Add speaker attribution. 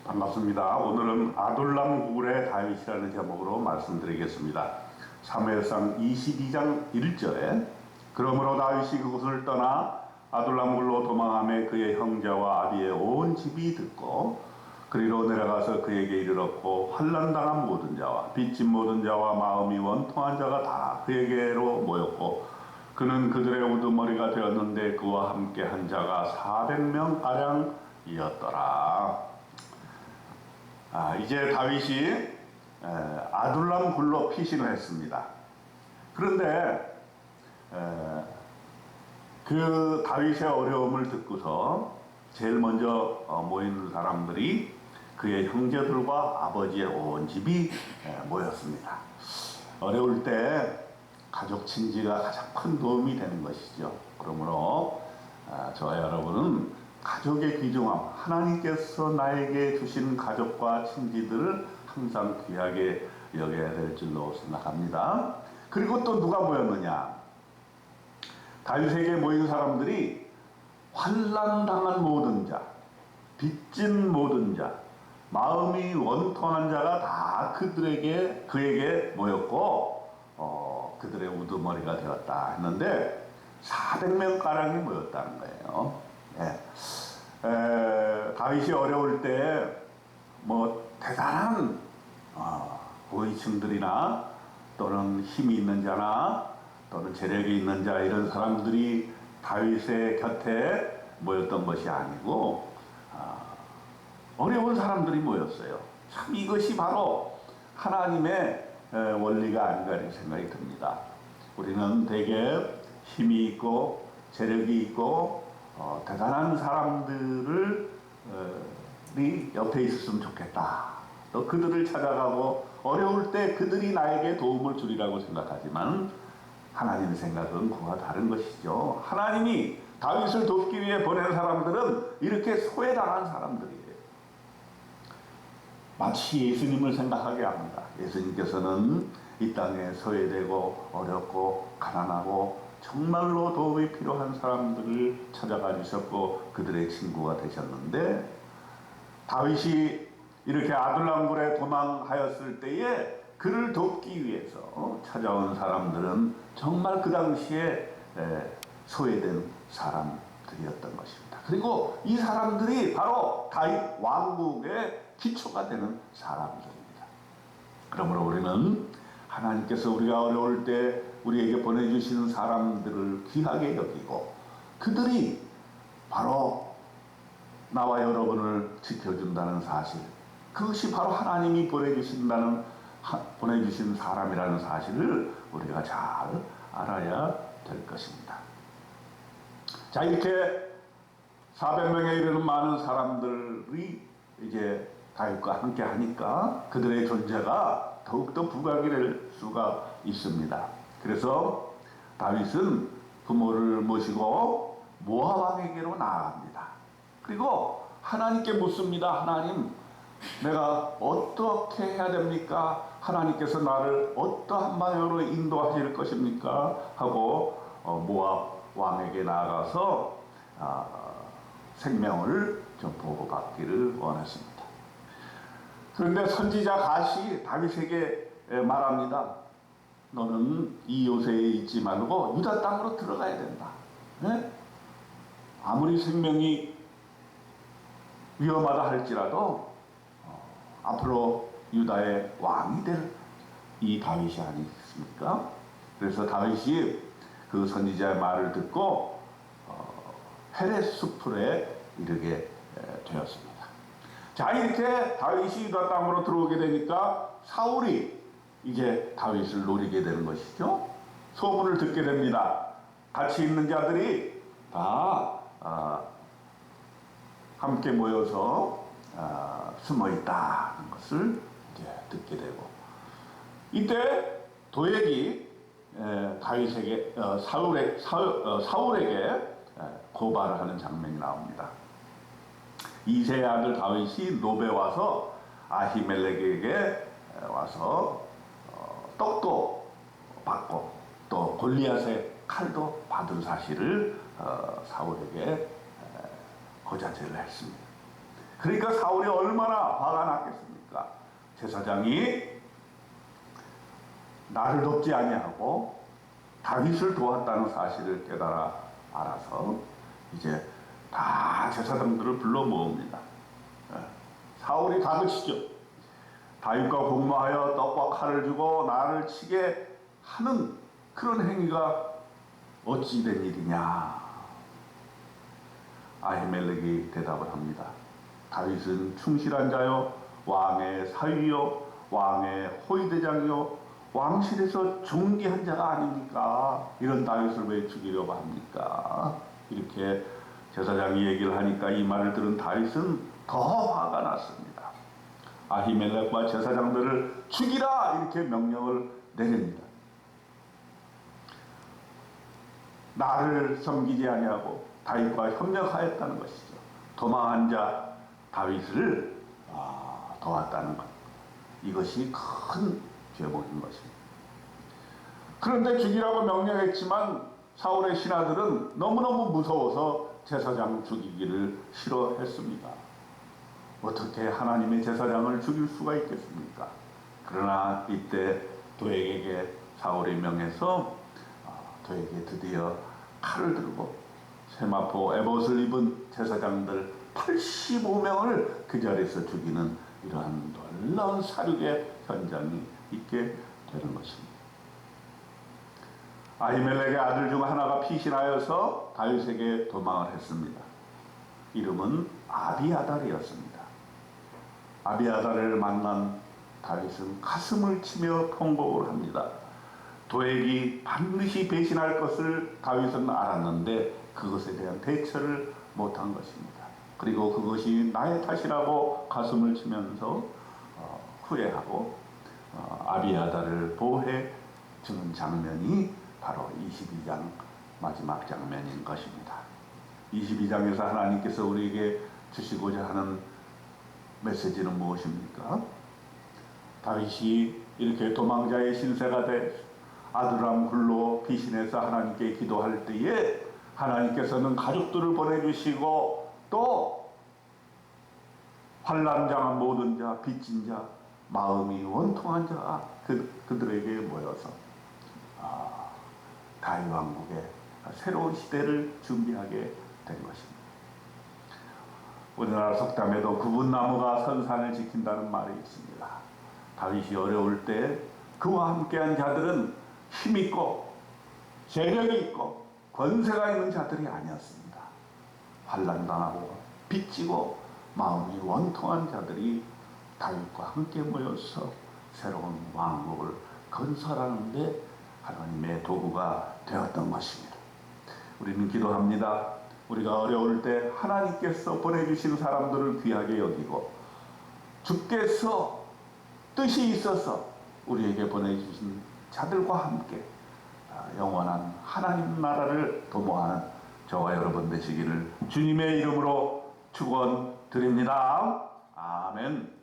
Speaker 1: 반갑습니다. 오늘은 아둘람 굴의 다윗이라는 제목으로 말씀드리겠습니다. 사무엘상 22장 1절에 그러므로 다윗이 그곳을 떠나 아둘람 굴로 도망하며 그의 형제와 아비의 온 집이 듣고 그리로 내려가서 그에게 이르렀고 환난당한 모든 자와 빚진 모든 자와 마음이 원통한 자가 다 그에게로 모였고 그는 그들의 우두머리가 되었는데 그와 함께 한 자가 400명가량이었더라. 이제 다윗이 아둘람 굴로 피신을 했습니다. 그런데 그 다윗의 어려움을 듣고서 제일 먼저 모이는 사람들이 그의 형제들과 아버지의 온 집이 모였습니다. 어려울 때 가족 친지가 가장 큰 도움이 되는 것이죠. 그러므로 저와 여러분은 가족의 귀중함, 하나님께서 나에게 주신 가족과 친지들을 항상 귀하게 여겨야 될 줄로 생각합니다. 그리고 또 누가 모였느냐? 다윗에게 모인 사람들이 환난당한 모든 자, 빚진 모든 자, 마음이 원통한 자가 다 그에게 모였고 그들의 우두머리가 되었다 했는데 400명가량이 모였다는 거예요. 다윗이 어려울 때 뭐 대단한 고위층들이나 또는 힘이 있는 자나 또는 재력이 있는 자 이런 사람들이 다윗의 곁에 모였던 것이 아니고 어려운 사람들이 모였어요. 참 이것이 바로 하나님의 원리가 아닌가 이런 생각이 듭니다. 우리는 되게 힘이 있고 재력이 있고 대단한 사람들이 옆에 있었으면 좋겠다. 또 그들을 찾아가고 어려울 때 그들이 나에게 도움을 주리라고 생각하지만 하나님의 생각은 그와 다른 것이죠. 하나님이 다윗을 돕기 위해 보낸 사람들은 이렇게 소외당한 사람들이에요. 마치 예수님을 생각하게 합니다. 예수님께서는 이 땅에 소외되고 어렵고 가난하고 정말로 도움이 필요한 사람들을 찾아가 주셨고 그들의 친구가 되셨는데 다윗이 이렇게 아둘람굴에 도망하였을 때에 그를 돕기 위해서 찾아온 사람들은 정말 그 당시에 소외된 사람들이었던 것입니다. 그리고 이 사람들이 바로 다윗 왕국의 기초가 되는 사람들입니다. 그러므로 우리는 하나님께서 우리가 어려울 때 우리에게 보내주시는 사람들을 귀하게 여기고 그들이 바로 나와 여러분을 지켜준다는 사실, 그것이 바로 하나님이 보내주신 사람이라는 사실을 우리가 잘 알아야 될 것입니다. 자, 이렇게 400명에 이르는 많은 사람들이 이제 다윗과 함께 하니까 그들의 존재가 더욱더 부각이 될 수가 있습니다. 그래서 다윗은 부모를 모시고 모압 왕에게로 나아갑니다. 그리고 하나님께 묻습니다. 하나님, 내가 어떻게 해야 됩니까? 하나님께서 나를 어떠한 방향으로 인도하실 것입니까? 하고 모압 왕에게 나아가서 생명을 좀 보호받기를 원했습니다. 그런데 선지자 갓이 다윗에게 말합니다. 너는 이 요새에 있지 말고 유다 땅으로 들어가야 된다. 아무리 생명이 위험하다 할지라도 앞으로 유다의 왕이 될 이 다윗이 아니겠습니까? 그래서 다윗이 그 선지자의 말을 듣고 헤레스 숲에 이르게 되었습니다. 자, 이렇게 다윗이 유다 땅으로 들어오게 되니까 사울이 이제 다윗을 노리게 되는 것이죠. 소문을 듣게 됩니다. 같이 있는 자들이 다 함께 모여서 숨어 있다는 것을 이제 듣게 되고, 이때 도액이 다윗에게 사울에게 고발을 하는 장면이 나옵니다. 이새의 아들 다윗이 노베 와서 아히멜렉에게 와서 떡도 받고 또 골리앗의 칼도 받은 사실을 사울에게 고자질을 했습니다. 그러니까 사울이 얼마나 화가 났겠습니까? 제사장이 나를 돕지 아니하고 다윗을 도왔다는 사실을 깨달아 알아서 이제 다 제사장들을 불러 모읍니다. 사울이 다그치죠. 다윗과 공모하여 떡과 칼을 주고 나를 치게 하는 그런 행위가 어찌 된 일이냐. 아히멜렉이 대답을 합니다. 다윗은 충실한 자요 왕의 사위요 왕의 호위대장이요 왕실에서 존귀한 자가 아닙니까? 이런 다윗을 왜 죽이려고 합니까? 이렇게 제사장이 얘기를 하니까 이 말을 들은 다윗은 더 화가 났습니다. 아히멜렉과 제사장들을 죽이라 이렇게 명령을 내립니다. 나를 섬기지 아니하고 다윗과 협력하였다는 것이죠. 도망한 자 다윗을 도왔다는 것. 이것이 큰 죄목인 것입니다. 그런데 죽이라고 명령했지만 사울의 신하들은 너무너무 무서워서 제사장 죽이기를 싫어했습니다. 어떻게 하나님의 제사장을 죽일 수가 있겠습니까? 그러나 이때 도액에게 사울이 명해서 도액이 드디어 칼을 들고 세마포 에봇을 입은 제사장들 85명을 그 자리에서 죽이는 이러한 놀라운 사륙의 현장이 있게 되는 것입니다. 아히멜렉의 아들 중 하나가 피신하여서 다윗에게 도망을 했습니다. 이름은 아비아달이었습니다. 아비아달을 만난 다윗은 가슴을 치며 통곡을 합니다. 도액이 반드시 배신할 것을 다윗은 알았는데 그것에 대한 대처를 못한 것입니다. 그리고 그것이 나의 탓이라고 가슴을 치면서 후회하고 아비아달을 보호해 주는 장면이 바로 22장 마지막 장면인 것입니다. 22장에서 하나님께서 우리에게 주시고자 하는 메시지는 무엇입니까? 다윗이 이렇게 도망자의 신세가 돼 아두람 굴로 피신해서 하나님께 기도할 때에 하나님께서는 가족들을 보내주시고 또 환난당한 모든 자, 빚진 자, 마음이 원통한 자가 그들에게 모여서 다윗 왕국의 새로운 시대를 준비하게 된 것입니다. 우리나라 속담에도 구분나무가 선산을 지킨다는 말이 있습니다. 다윗이 어려울 때 그와 함께한 자들은 힘있고 재력이 있고 권세가 있는 자들이 아니었습니다. 환난당하고 빚지고 마음이 원통한 자들이 다윗과 함께 모여서 새로운 왕국을 건설하는 데 하나님의 도구가 되었던 것입니다. 우리는 기도합니다. 우리가 어려울 때 하나님께서 보내주신 사람들을 귀하게 여기고 주께서 뜻이 있어서 우리에게 보내주신 자들과 함께 영원한 하나님 나라를 도모하는 저와 여러분 되시기를 주님의 이름으로 축원드립니다. 아멘.